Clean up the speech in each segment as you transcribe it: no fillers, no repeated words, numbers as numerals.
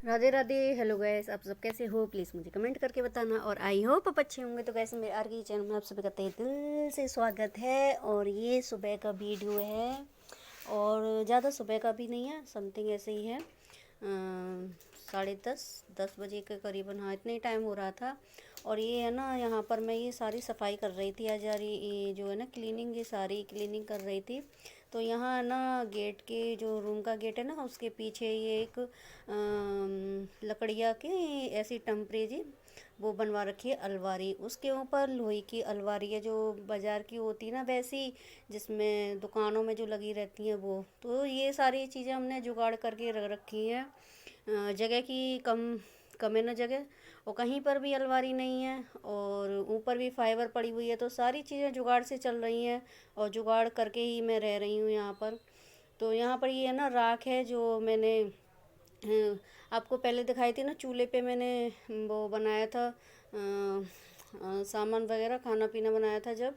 Radhe Radhe. Hello guys, आप सब कैसे हो? प्लीज़ मुझे कमेंट करके बताना। और आई होप आप अच्छे होंगे। तो गैस मेरे आर के चैनल में आप सभी का तहे दिल से स्वागत है। और ये सुबह का वीडियो है और ज़्यादा सुबह का भी नहीं है, समथिंग ऐसे ही है, 10:30 बजे के करीबन। हाँ, इतना ही टाइम हो रहा था। और ये है ना, यहाँ पर मैं ये सारी सफाई कर रही थी आज। यार ये जो है ना क्लीनिंग, ये सारी क्लीनिंग कर रही थी। तो यहाँ ना गेट के, जो रूम का गेट है ना, उसके पीछे ये एक लकड़िया की ऐसी टेम्परेरी वो बनवा रखी है अलमारी। उसके ऊपर लोहे की अलमारी है, जो बाज़ार की होती है ना वैसी, जिसमें दुकानों में जो लगी रहती हैं वो। तो ये सारी चीज़ें हमने जुगाड़ करके रख रखी हैं। जगह की कम है ना जगह, और कहीं पर भी अलमारी नहीं है, और ऊपर भी फाइबर पड़ी हुई है। तो सारी चीज़ें जुगाड़ से चल रही हैं और जुगाड़ करके ही मैं रह रही हूँ यहाँ पर। तो यहाँ पर ये है ना राख है, जो मैंने आपको पहले दिखाई थी ना, चूल्हे पे मैंने वो बनाया था, सामान वगैरह खाना पीना बनाया था जब।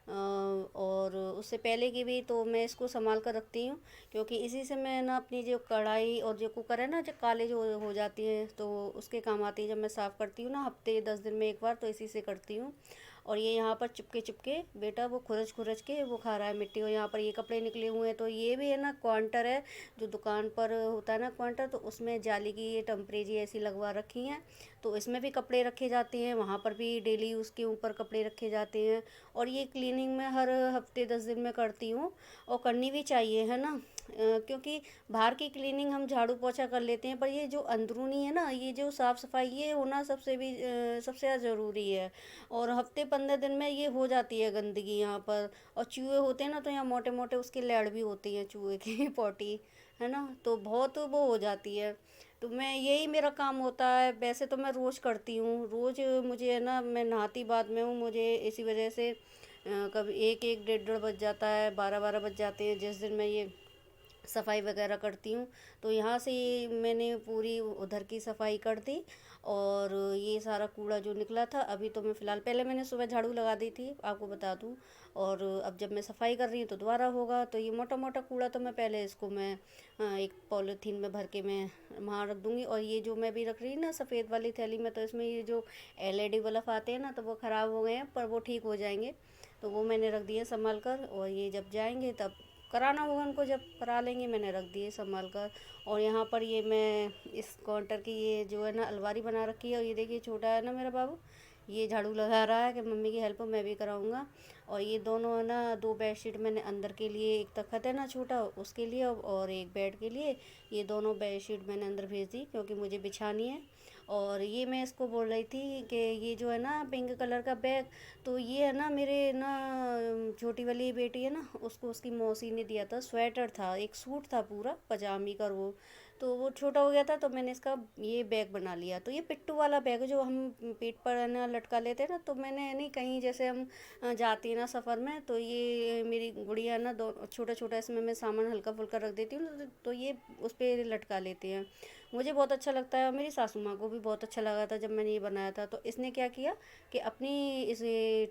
और उससे पहले की भी तो मैं इसको संभाल कर रखती हूँ, क्योंकि इसी से मैं ना अपनी जो कढ़ाई और जो कुकर है ना, जो काले जो हो जाती हैं, तो उसके काम आती है। जब मैं साफ़ करती हूँ ना हफ्ते 10 दिन में एक बार, तो इसी से करती हूँ। और ये यहाँ पर चुपके चुपके बेटा वो खुरच खुरच के वो खा रहा है मिट्टी। और यहाँ पर ये कपड़े निकले हुए हैं। तो ये भी है ना क्वांटर है, जो दुकान पर होता है ना क्वांटर, तो उसमें जाली की ये टेम्परेरी ऐसी लगवा रखी हैं। तो इसमें भी कपड़े रखे जाते हैं, वहाँ पर भी डेली उसके ऊपर कपड़े रखे जाते हैं। और ये क्लीनिंग मैं हर हफ्ते 10 दिन में करती हूँ, और करनी भी चाहिए, है ना। क्योंकि बाहर की क्लीनिंग हम झाड़ू पोछा कर लेते हैं, पर ये जो अंदरूनी है ना, ये जो साफ़ सफाई ये होना सबसे ज़्यादा ज़रूरी है। और हफ्ते 15 दिन में ये हो जाती है गंदगी यहाँ पर। और चूहे होते हैं ना, तो यहाँ मोटे मोटे उसकी लैड़ भी होती हैं चूहे की पॉटी, है ना, तो बहुत वो हो जाती है। तो मैं यही मेरा काम होता है। वैसे तो मैं रोज़ करती हूँ, रोज़ मुझे है ना, मैं नहाती बाद में हूँ, मुझे इसी वजह से कभी एक एक डेढ़ डेढ़ बज जाता है, 12 12 बज जाते हैं जिस दिन मैं ये सफाई वगैरह करती हूँ। तो यहाँ से मैंने पूरी उधर की सफाई कर दी। और ये सारा कूड़ा जो निकला था, अभी तो मैं फ़िलहाल, पहले मैंने सुबह झाड़ू लगा दी थी आपको बता दूँ। और अब जब मैं सफाई कर रही हूँ तो दोबारा होगा। तो ये मोटा मोटा कूड़ा तो मैं पहले इसको मैं एक पॉलीथीन में भर के मैं वहाँ रख दूँगी। और ये जो मैं भी रख रही हूँ ना सफ़ेद वाली थैली में, तो इसमें ये जो LED बल्ब आते हैं ना, तो वो ख़राब हो गए हैं, पर वो ठीक हो जाएंगे। तो वो मैंने रख दिए संभाल कर। और ये जब जाएंगे तब कराना होगा उनको, जब करा लेंगे। मैंने रख दिए संभाल कर। और यहाँ पर ये मैं इस काउंटर की ये जो है ना अलमारी बना रखी है। और ये देखिए छोटा है ना मेरा बाबू, ये झाड़ू लगा रहा है कि मम्मी की हेल्प मैं भी कराऊंगा। और ये दोनों है ना, 2 बेडशीट मैंने अंदर के लिए, एक तखत है ना छोटा उसके लिए, और एक बेड के लिए, ये दोनों बेडशीट मैंने अंदर भेज दी क्योंकि मुझे बिछानी है। और ये मैं इसको बोल रही थी कि ये जो है ना पिंक कलर का बैग, तो ये है ना मेरे ना छोटी वाली बेटी है ना, उसको उसकी मौसी ने दिया था। स्वेटर था, एक सूट था पूरा पजामी का, वो तो वो छोटा हो गया था, तो मैंने इसका ये बैग बना लिया। तो ये पिट्टू वाला बैग है, जो हम पीठ पर है ना लटका लेते हैं ना। तो मैंने नहीं, कहीं जैसे हम जाती है ना सफ़र में, तो ये मेरी गुड़िया है ना, दो छोटा छोटा इसमें मैं सामान हल्का फुल्का रख देती हूँ, तो ये उस पर लटका लेते हैं। मुझे बहुत अच्छा लगता है, और मेरी सासू माँ को भी बहुत अच्छा लगा था जब मैंने ये बनाया था। तो इसने क्या किया कि अपनी इस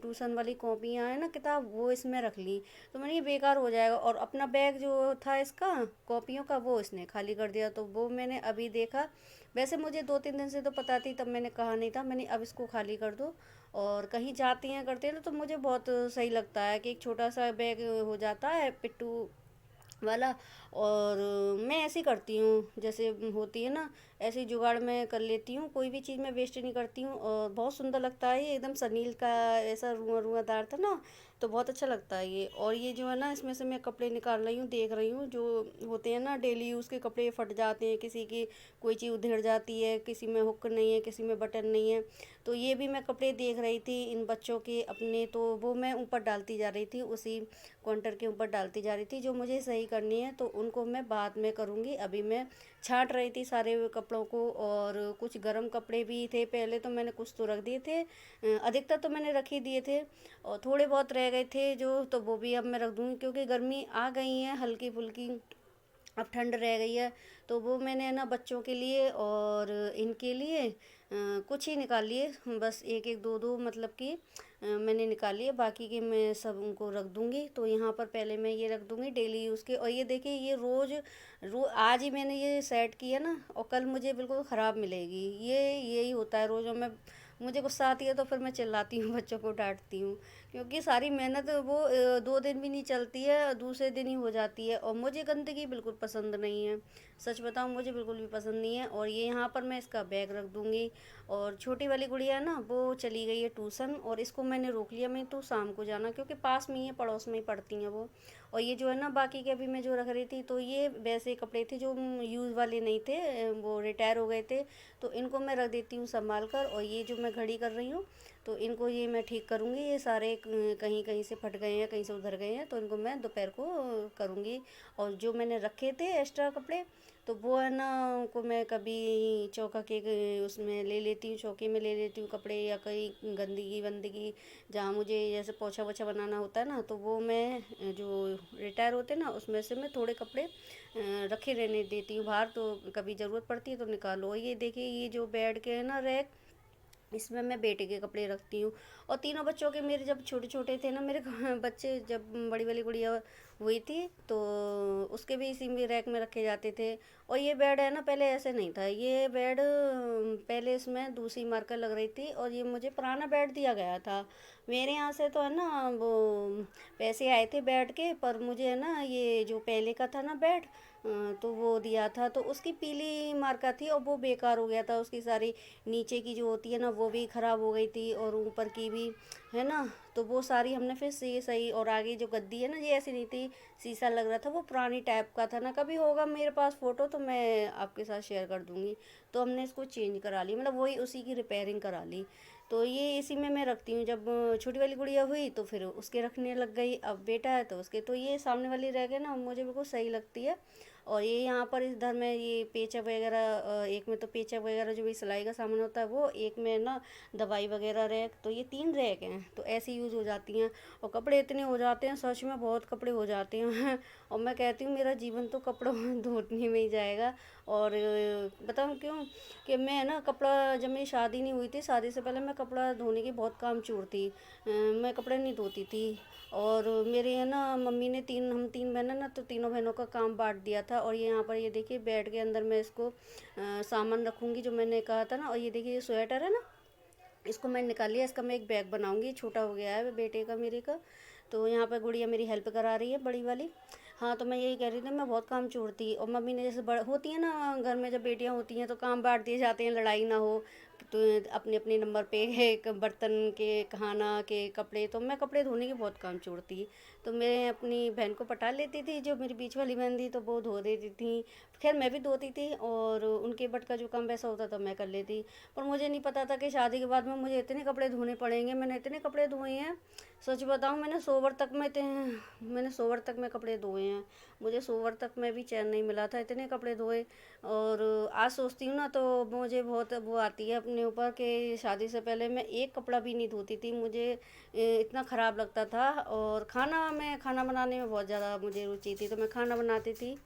ट्यूशन वाली कॉपियाँ हैं ना, किताब, वो इसमें रख ली। तो मैंने ये बेकार हो जाएगा। और अपना बैग जो था इसका कॉपियों का, वो इसने खाली कर दिया। तो वो मैंने अभी देखा। वैसे मुझे 2 3 दिन से तो पता थी, तब मैंने कहा नहीं था। मैंने अब इसको खाली कर दो। और कहीं जाती हैं करते हैं तो मुझे बहुत सही लगता है कि एक छोटा सा बैग हो जाता है पिट्टू वाला। और मैं ऐसे ही करती हूँ, जैसे होती है ना, ऐसे ही जुगाड़ मैं कर लेती हूँ। कोई भी चीज़ मैं वेस्ट नहीं करती हूँ। और बहुत सुंदर लगता है ये, एकदम सनील का ऐसा रुआ रुआदार था ना, तो बहुत अच्छा लगता है ये। और ये जो है ना, इसमें से मैं कपड़े निकाल रही हूँ, देख रही हूँ, जो होते हैं ना डेली यूज़ के कपड़े, फट जाते हैं, किसी की कोई चीज़ उधेड़ जाती है, किसी में हुक नहीं है, किसी में बटन नहीं है। तो ये भी मैं कपड़े देख रही थी इन बच्चों के अपने, तो वो मैं ऊपर डालती जा रही थी, उसी काउंटर के ऊपर डालती जा रही थी। जो मुझे सही करनी है तो उनको मैं बाद में करूँगी। अभी मैं छांट रही थी सारे कपड़ों को, और कुछ गर्म कपड़े भी थे पहले, तो मैंने कुछ तो रख दिए थे, अधिकतर तो मैंने रख ही दिए थे, और थोड़े बहुत रह गए थे जो, तो वो भी अब मैं रख दूँगी, क्योंकि गर्मी आ गई है हल्की फुल्की, अब ठंड रह गई है। तो वो मैंने ना बच्चों के लिए और इनके लिए कुछ ही निकाल लिए, बस एक एक दो दो मतलब कि मैंने निकाल लिए, बाकी के मैं सब उनको रख दूँगी। तो यहाँ पर पहले मैं ये रख दूँगी डेली यूज़ के, और ये देखिए ये आज ही मैंने ये सेट किया ना, और कल मुझे बिल्कुल ख़राब मिलेगी, ये यही होता है रोज़। और मैं, मुझे गुस्सा आती है तो फिर मैं चिल्लाती हूँ, बच्चों को डांटती हूँ, क्योंकि सारी मेहनत वो 2 दिन भी नहीं चलती है, दूसरे दिन ही हो जाती है। और मुझे गंदगी बिल्कुल पसंद नहीं है, सच बताऊँ मुझे बिल्कुल भी पसंद नहीं है। और ये यहाँ पर मैं इसका बैग रख दूँगी। और छोटी वाली गुड़िया ना, वो चली गई है ट्यूशन, और इसको मैंने रोक लिया, मैं तो शाम को जाना, क्योंकि पास में ही है, पड़ोस में ही पढ़ती हैं वो। और ये जो है ना, बाकी के अभी मैं जो रख रही थी, तो ये वैसे कपड़े थे जो यूज़ वाले नहीं थे, वो रिटायर हो गए थे, तो इनको मैं रख देती हूँ संभाल कर। और ये जो मैं घड़ी कर रही हूँ, तो इनको ये मैं ठीक करूँगी, ये सारे कहीं कहीं से फट गए हैं, कहीं से उधर गए हैं, तो इनको मैं दोपहर को करूँगी। और जो मैंने रखे थे एक्स्ट्रा कपड़े, तो वो है ना, उनको मैं कभी चौका के उसमें ले लेती हूँ, चौके में ले लेती हूँ कपड़े, या कहीं गंदगी वंदगी जहाँ मुझे जैसे पोछा वोछा बनाना होता है ना, तो वो मैं जो रिटायर होते हैं ना, उसमें से मैं थोड़े कपड़े रखे रहने देती हूँ बाहर, तो कभी ज़रूरत पड़ती है तो निकालो। ये देखिए ये जो बेड के है ना रैक, इसमें मैं बेटे के कपड़े रखती हूँ। और तीनों बच्चों के, मेरे जब छोटे छोटे थे ना मेरे बच्चे, जब बड़ी वाली गुड़िया हुई थी, तो उसके भी इसी में रैक में रखे जाते थे। और ये बेड है ना, पहले ऐसे नहीं था, ये बेड पहले इसमें दूसरी मार्कर लग रही थी, और ये मुझे पुराना बेड दिया गया था मेरे यहाँ से, तो है ना वो पैसे आए थे बेड के, पर मुझे है ना ये जो पहले का था ना बेड, तो वो दिया था, तो उसकी पीली मार्का थी, और वो बेकार हो गया था, उसकी सारी नीचे की जो होती है ना वो भी ख़राब हो गई थी, और ऊपर की भी, है ना, तो वो सारी हमने फिर से सही। और आगे जो गद्दी है ना, ये ऐसी नहीं थी, शीशा लग रहा था, वो पुरानी टाइप का था ना, कभी होगा मेरे पास फ़ोटो तो मैं आपके साथ शेयर कर दूँगी। तो हमने इसको चेंज करा ली, मतलब वही उसी की रिपेयरिंग करा ली। तो ये इसी में मैं रखती हूँ। जब छोटी वाली गुड़िया हुई तो फिर उसके रखने लग गई, अब बेटा है तो उसके, तो ये सामने वाली रह गई ना, मुझे बिल्कुल सही लगती है। और ये यहाँ पर इधर में ये पेचक वगैरह, एक में तो पेचक वगैरह जो भी सिलाई का सामान होता है वो, एक में ना दवाई वगैरह रैक, तो ये 3 रैक हैं, तो ऐसे यूज़ हो जाती हैं। और कपड़े इतने हो जाते हैं, सच में बहुत कपड़े हो जाते हैं और मैं कहती हूँ मेरा जीवन तो कपड़ों में धोने में ही जाएगा। और बताऊँ क्यों, कि मैं ना कपड़ा, जब मेरी शादी नहीं हुई थी, शादी से पहले मैं कपड़ा धोने की बहुत काम चोर थी, मैं कपड़े नहीं धोती थी। और मेरे है ना मम्मी ने हम 3 बहन है ना, तो तीनों बहनों का काम बांट दिया था। और ये यहाँ पर ये देखिए बेड के अंदर मैं इसको सामान रखूँगी जो मैंने कहा था ना। और ये देखिए ये स्वेटर है ना, इसको मैंने निकाल लिया, इसका मैं एक बैग बनाऊंगी, छोटा हो गया है बेटे का मेरे का। तो यहाँ पर गुड़िया मेरी हेल्प करा रही है, बड़ी वाली। हाँ, तो मैं यही कह रही थी, मैं बहुत काम छोड़ती, और मम्मी ने जैसे बड़ होती है ना घर में, जब बेटियाँ होती हैं तो काम बांट दिए जाते हैं, लड़ाई ना हो, तो अपने अपने नंबर पे एक बर्तन के, खाना के, कपड़े, तो मैं कपड़े धोने के बहुत काम छोड़ती। तो मैं अपनी बहन को पटा लेती थी, जो मेरी बीच वाली बहन थी, तो वो धो देती थी। खैर मैं भी धोती थी, और उनके बट का जो काम वैसा होता था मैं कर लेती। पर मुझे नहीं पता था कि शादी के बाद में मुझे इतने कपड़े धोने पड़ेंगे। मैंने इतने कपड़े धोए हैं, सच बताऊं, मैंने 100 तक में कपड़े धोए हैं। मुझे 100 तक में भी चैन नहीं मिला था, इतने कपड़े धोए। और आज सोचती हूँ ना, तो मुझे बहुत वो आती है अपने ऊपर, कि शादी से पहले मैं एक कपड़ा भी नहीं धोती थी, मुझे इतना ख़राब लगता था। और खाना बनाने में बहुत ज़्यादा मुझे रुचि थी, तो मैं खाना बनाती थी।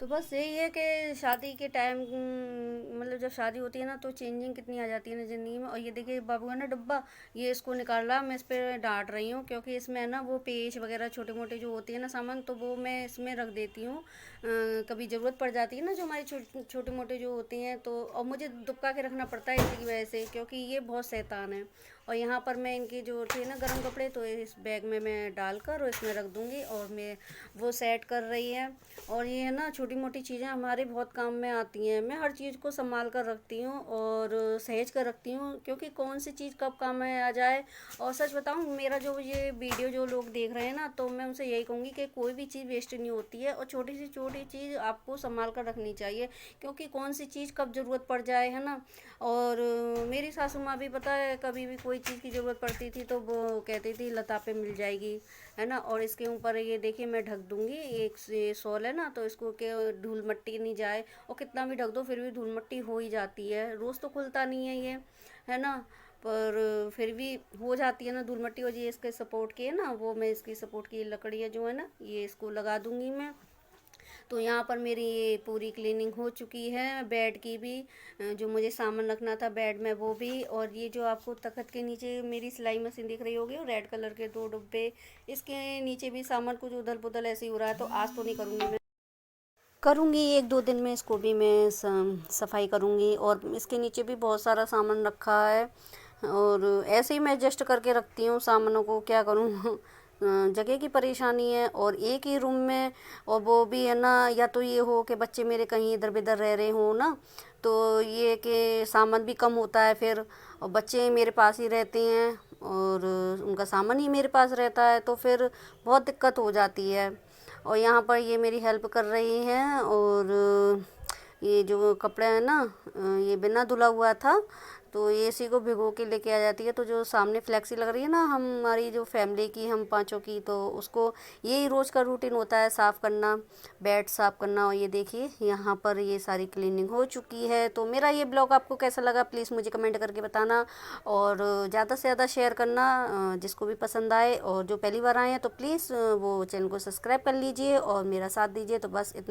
तो बस यही है कि शादी के टाइम, मतलब जब शादी होती है ना, तो चेंजिंग कितनी आ जाती है ना ज़िंदगी में। और ये देखिए बाबू है ना डब्बा, ये इसको निकाल रहा, मैं इस पर डांट रही हूँ, क्योंकि इसमें है ना वो पेच वगैरह छोटे मोटे जो होती है ना सामान, तो वो मैं इसमें रख देती हूँ। कभी ज़रूरत पड़ जाती है ना, जो हमारी छोटे मोटे जो होती हैं, तो और मुझे दुबका के रखना पड़ता है इसी की वजह से, क्योंकि ये बहुत शैतान है। और यहाँ पर मैं इनके जो थे ना गर्म कपड़े, तो इस बैग में मैं डालकर और इसमें रख दूँगी, और मैं वो सेट कर रही है। और ये है ना छोटी मोटी चीज़ें हमारे बहुत काम में आती हैं, मैं हर चीज़ को संभाल कर रखती हूँ और सहेज कर रखती हूँ, क्योंकि कौन सी चीज़ कब काम में आ जाए। और सच बताऊँ, मेरा जो ये वीडियो जो लोग देख रहे हैं ना, तो मैं उनसे यही कहूँगी कि कोई भी चीज़ वेस्ट नहीं होती है, और छोटी सी छोटी चीज़ आपको संभाल कर रखनी चाहिए, क्योंकि कौन सी चीज़ कब ज़रूरत पड़ जाए, है ना। और मेरी सासू माँ भी पता है, कभी भी कोई चीज़ की ज़रूरत पड़ती थी तो वो कहती थी लता पे मिल जाएगी, है ना। और इसके ऊपर ये देखिए मैं ढक दूंगी, ये शॉल है ना, तो इसको के धूल मिट्टी नहीं जाए, और कितना भी ढक दो फिर भी धूल मिट्टी हो ही जाती है, रोज़ तो खुलता नहीं है ये, है ना। पर फिर भी हो जाती है ना धूल मिट्टी। और ये इसके सपोर्ट की है ना, वो मैं इसकी सपोर्ट की लकड़ियाँ जो है ना, ये इसको लगा दूंगी मैं। तो यहाँ पर मेरी ये पूरी क्लीनिंग हो चुकी है, बेड की भी, जो मुझे सामान रखना था बेड में वो भी। और ये जो आपको तख्त के नीचे मेरी सिलाई मशीन दिख रही होगी, रेड कलर के 2 डिब्बे, इसके नीचे भी सामान कुछ उधल पुधल ऐसे ही हो रहा है, तो आज तो नहीं करूँगी मैं, करूँगी 1-2 दिन में इसको भी मैं सफाई करूँगी। और इसके नीचे भी बहुत सारा सामान रखा है, और ऐसे ही मैं एडजस्ट करके रखती हूँ सामानों को, क्या करूँ। जगह की परेशानी है, और एक ही रूम में, और वो भी है ना, या तो ये हो कि बच्चे मेरे कहीं इधर बिधर रह रहे हों ना, तो ये कि सामान भी कम होता है फिर, और बच्चे मेरे पास ही रहते हैं और उनका सामान ही मेरे पास रहता है, तो फिर बहुत दिक्कत हो जाती है। और यहाँ पर ये मेरी हेल्प कर रही हैं, और ये जो कपड़े हैं ना, ये बिना धुला हुआ था, तो ये इसी को भिगो के लेके आ जाती है। तो जो सामने फ्लेक्सी लग रही है ना हमारी जो फैमिली की, हम पांचों की, तो उसको यही रोज़ का रूटीन होता है, साफ़ करना, बेड साफ़ करना। और ये देखिए यहाँ पर ये सारी क्लीनिंग हो चुकी है। तो मेरा ये ब्लॉग आपको कैसा लगा प्लीज़ मुझे कमेंट करके बताना, और ज़्यादा से ज़्यादा शेयर करना जिसको भी पसंद आए। और जो पहली बार आए हैं तो प्लीज़ वो चैनल को सब्सक्राइब कर लीजिए और मेरा साथ दीजिए। तो बस इतना।